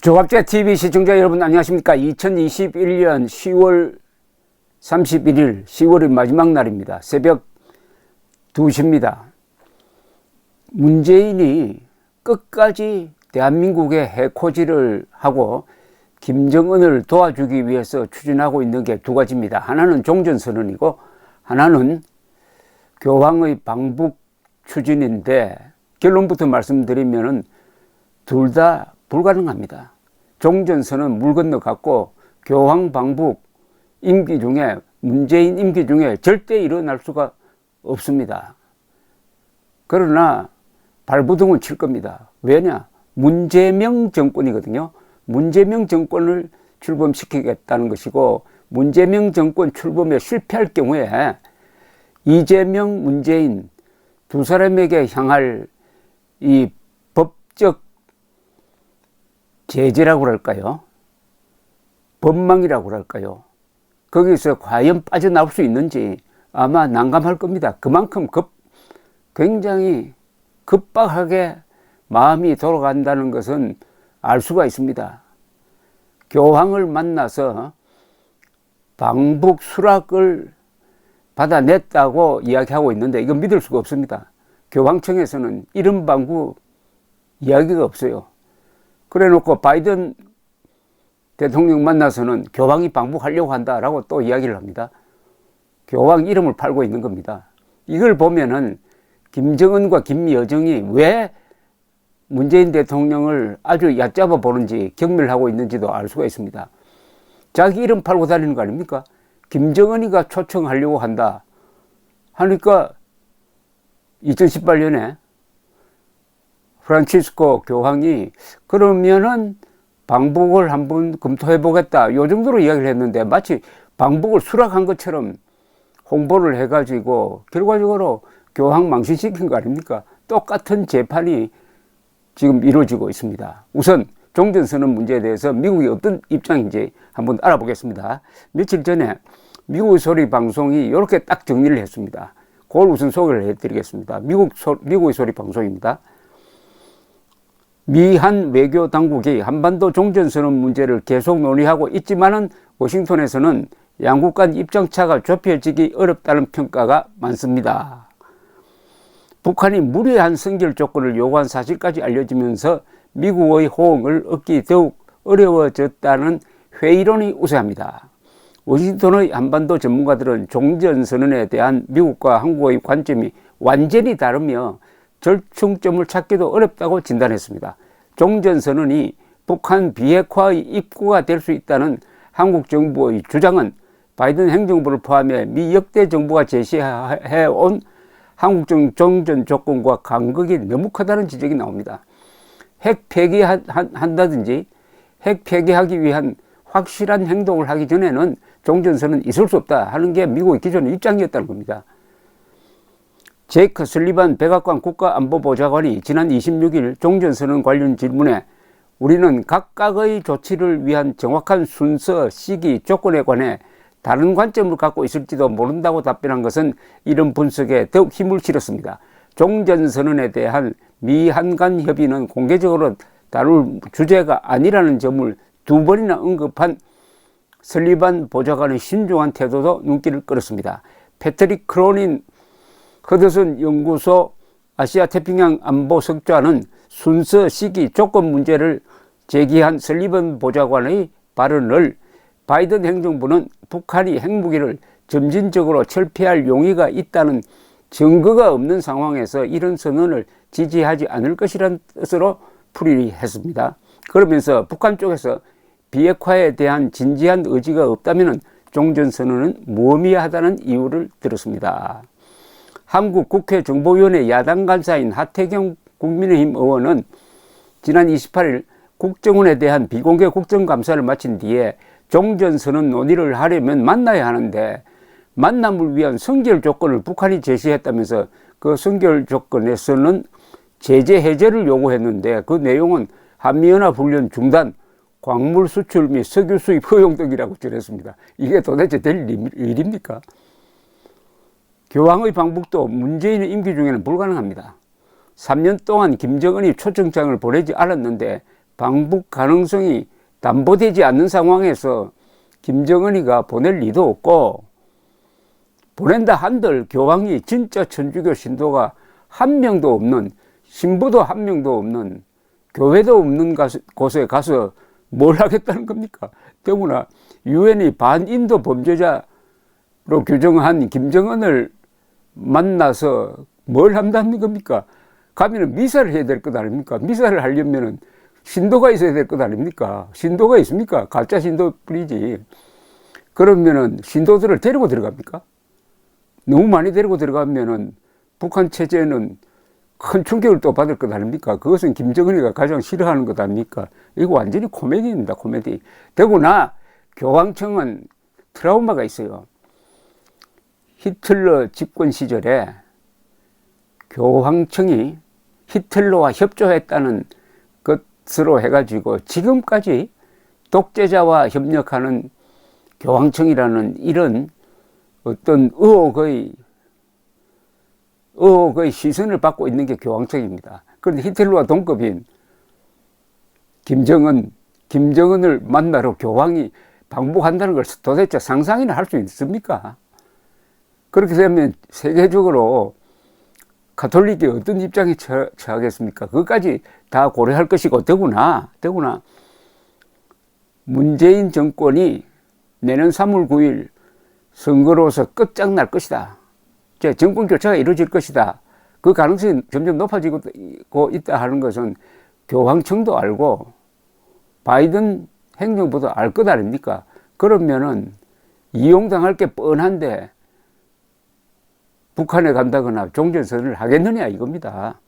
조갑제 TV 시청자 여러분 안녕하십니까. 2021년 10월 31일 10월의 마지막 날입니다. 새벽 2시입니다. 문재인이 끝까지 대한민국의 해코지를 하고 김정은을 도와주기 위해서 추진하고 있는 게 두 가지입니다. 하나는 종전선언이고 하나는 교황의 방북 추진인데, 결론부터 말씀드리면은 둘 다 불가능합니다. 종전선언 물 건너갔고 교황 방북 임기 중에, 문재인 임기 중에 절대 일어날 수가 없습니다. 그러나 발부둥은 칠 겁니다. 왜냐? 문재명 정권이거든요. 문재명 정권을 출범시키겠다는 것이고, 문재명 정권 출범에 실패할 경우에 이재명, 문재인 두 사람에게 향할 이 법적 제재라고 할까요? 법망이라고 할까요? 거기서 과연 빠져나올 수 있는지 아마 난감할 겁니다. 그만큼 굉장히 급박하게 마음이 돌아간다는 것은 알 수가 있습니다. 교황을 만나서 방북 수락을 받아냈다고 이야기하고 있는데 이건 믿을 수가 없습니다. 교황청에서는 이런 방구 이야기가 없어요. 그래 놓고 바이든 대통령 만나서는 교황이 방북하려고 한다라고 또 이야기를 합니다. 교황 이름을 팔고 있는 겁니다. 이걸 보면은 김정은과 김여정이 왜 문재인 대통령을 아주 얕잡아 보는지, 경멸하고 있는지도 알 수가 있습니다. 자기 이름 팔고 다니는 거 아닙니까? 김정은이가 초청하려고 한다 하니까 2018년에 프란치스코 교황이 그러면은 방북을 한번 검토해 보겠다, 요 정도로 이야기를 했는데 마치 방북을 수락한 것처럼 홍보를 해가지고 결과적으로 교황 망신시킨 거 아닙니까? 똑같은 재판이 지금 이루어지고 있습니다. 우선 종전선언 문제에 대해서 미국이 어떤 입장인지 한번 알아보겠습니다. 며칠 전에 미국의 소리 방송이 이렇게 딱 정리를 했습니다. 그걸 우선 소개를 해드리겠습니다. 미국의 소리 방송입니다. 미한 외교 당국이 한반도 종전선언 문제를 계속 논의하고 있지만은 워싱턴에서는 양국 간 입장차가 좁혀지기 어렵다는 평가가 많습니다. 북한이 무리한 선결 조건을 요구한 사실까지 알려지면서 미국의 호응을 얻기 더욱 어려워졌다는 회의론이 우세합니다. 워싱턴의 한반도 전문가들은 종전선언에 대한 미국과 한국의 관점이 완전히 다르며 절충점을 찾기도 어렵다고 진단했습니다. 종전선언이 북한 비핵화의 입구가 될 수 있다는 한국 정부의 주장은 바이든 행정부를 포함해 미 역대 정부가 제시해온 한국적 종전 조건과 간극이 너무 크다는 지적이 나옵니다. 핵 폐기한다든지 핵 폐기하기 위한 확실한 행동을 하기 전에는 종전선언은 있을 수 없다 하는 게 미국의 기존의 입장이었다는 겁니다. 제이크 설리반 백악관 국가안보보좌관이 지난 26일 종전선언 관련 질문에 우리는 각각의 조치를 위한 정확한 순서, 시기, 조건에 관해 다른 관점을 갖고 있을지도 모른다고 답변한 것은 이런 분석에 더욱 힘을 실었습니다. 종전선언에 대한 미한 간 협의는 공개적으로 다룰 주제가 아니라는 점을 두 번이나 언급한 설리반 보좌관의 신중한 태도도 눈길을 끌었습니다. 패트릭 크로닌 허드슨 연구소 아시아 태평양 안보 석좌는 순서, 시기, 조건 문제를 제기한 설리반 보좌관의 발언을 바이든 행정부는 북한이 핵무기를 점진적으로 철폐할 용의가 있다는 증거가 없는 상황에서 이런 선언을 지지하지 않을 것이라는 뜻으로 풀이했습니다. 그러면서 북한 쪽에서 비핵화에 대한 진지한 의지가 없다면 종전선언은 무의미하다는 이유를 들었습니다. 한국 국회 정보위원회 야당 간사인 하태경 국민의힘 의원은 지난 28일 국정원에 대한 비공개 국정감사를 마친 뒤에 종전선언 논의를 하려면 만나야 하는데 만남을 위한 선결 조건을 북한이 제시했다면서 그 선결 조건에서는 제재 해제를 요구했는데 그 내용은 한미연합훈련 중단, 광물 수출 및 석유 수입 허용 등이라고 전했습니다. 이게 도대체 될 일입니까? 교황의 방북도 문재인의 임기 중에는 불가능합니다. 3년 동안 김정은이 초청장을 보내지 않았는데 방북 가능성이 담보되지 않는 상황에서 김정은이가 보낼 리도 없고, 보낸다 한들 교황이 진짜 천주교 신도가 한 명도 없는, 신부도 한 명도 없는, 교회도 없는 곳에 가서 뭘 하겠다는 겁니까? 더구나 유엔이 반인도 범죄자로 규정한 김정은을 만나서 뭘 한다는 겁니까? 가면은 미사를 해야 될 것 아닙니까? 미사를 하려면은 신도가 있어야 될 것 아닙니까? 신도가 있습니까? 가짜 신도뿐이지. 그러면은 신도들을 데리고 들어갑니까? 너무 많이 데리고 들어가면은 북한 체제는 큰 충격을 또 받을 것 아닙니까? 그것은 김정은이가 가장 싫어하는 것 아닙니까? 이거 완전히 코미디입니다, 코미디. 더구나 교황청은 트라우마가 있어요. 히틀러 집권 시절에 교황청이 히틀러와 협조했다는 것으로 해가지고 지금까지 독재자와 협력하는 교황청이라는 이런 어떤 의혹의 시선을 받고 있는 게 교황청입니다. 그런데 히틀러와 동급인 김정은을 만나러 교황이 방북한다는 걸 도대체 상상이나 할 수 있습니까? 그렇게 되면 세계적으로 가톨릭이 어떤 입장에 처하겠습니까? 그것까지 다 고려할 것이고, 더구나 문재인 정권이 내년 3월 9일 선거로서 끝장날 것이다. 정권 교체가 이루어질 것이다. 그 가능성이 점점 높아지고 있다 하는 것은 교황청도 알고 바이든 행정부도 알 것 아닙니까? 그러면은 이용당할 게 뻔한데 북한에 간다거나 종전선언을 하겠느냐 이겁니다.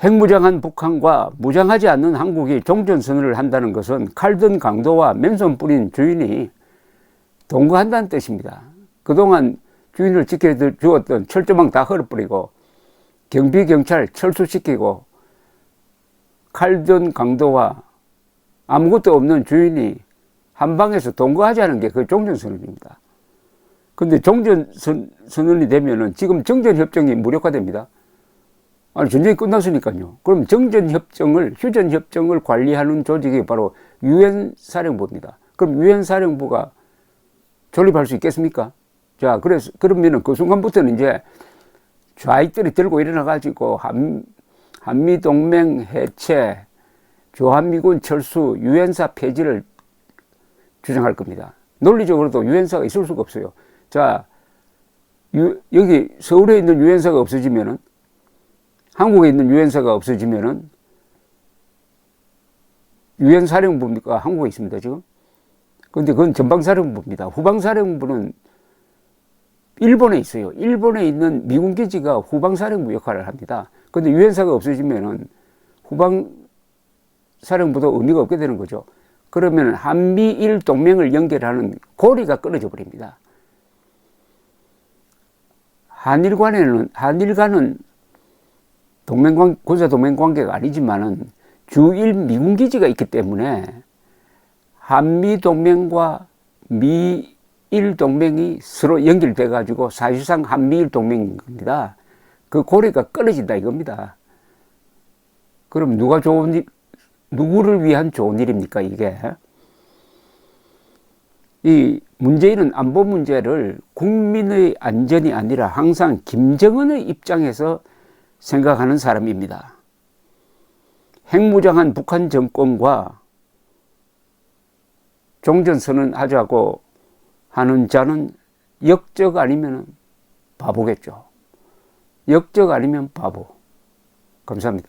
핵무장한 북한과 무장하지 않는 한국이 종전선언을 한다는 것은 칼든 강도와 맨손 뿌린 주인이 동거한다는 뜻입니다. 그동안 주인을 지켜주었던 철조망 다 헐어버리고 경비 경찰 철수시키고 칼든 강도와 아무것도 없는 주인이 한 방에서 동거하자는 게 그 종전선언입니다. 근데 종전선언이 되면은 지금 정전협정이 무력화됩니다. 아니, 전쟁이 끝났으니까요. 그럼 휴전협정을 관리하는 조직이 바로 유엔 사령부입니다. 그럼 유엔 사령부가 존립할 수 있겠습니까? 자, 그러면은 그 순간부터는 이제 좌익들이 들고 일어나가지고 한미동맹 해체, 주한미군 철수, 유엔사 폐지를 주장할 겁니다. 논리적으로도 유엔사가 있을 수가 없어요. 자, 여기 서울에 있는 유엔사가 없어지면은, 한국에 있는 유엔사가 없어지면은, 유엔 사령부입니까? 한국에 있습니다, 지금. 근데 그건 전방사령부입니다. 후방사령부는 일본에 있어요. 일본에 있는 미군 기지가 후방사령부 역할을 합니다. 근데 유엔사가 없어지면은 후방사령부도 의미가 없게 되는 거죠. 그러면 한미일 동맹을 연결하는 고리가 끊어져 버립니다. 한일 간은 군사 동맹 관계가 아니지만은 주일 미군 기지가 있기 때문에 한미 동맹과 미일 동맹이 서로 연결돼 가지고 사실상 한미일 동맹인 겁니다. 그 고리가 끊어진다 이겁니다. 그럼 누구를 위한 좋은 일입니까, 이게? 이 문재인은 안보 문제를 국민의 안전이 아니라 항상 김정은의 입장에서 생각하는 사람입니다. 핵무장한 북한 정권과 종전선언 하자고 하는 자는 역적 아니면 바보겠죠. 역적 아니면 바보. 감사합니다.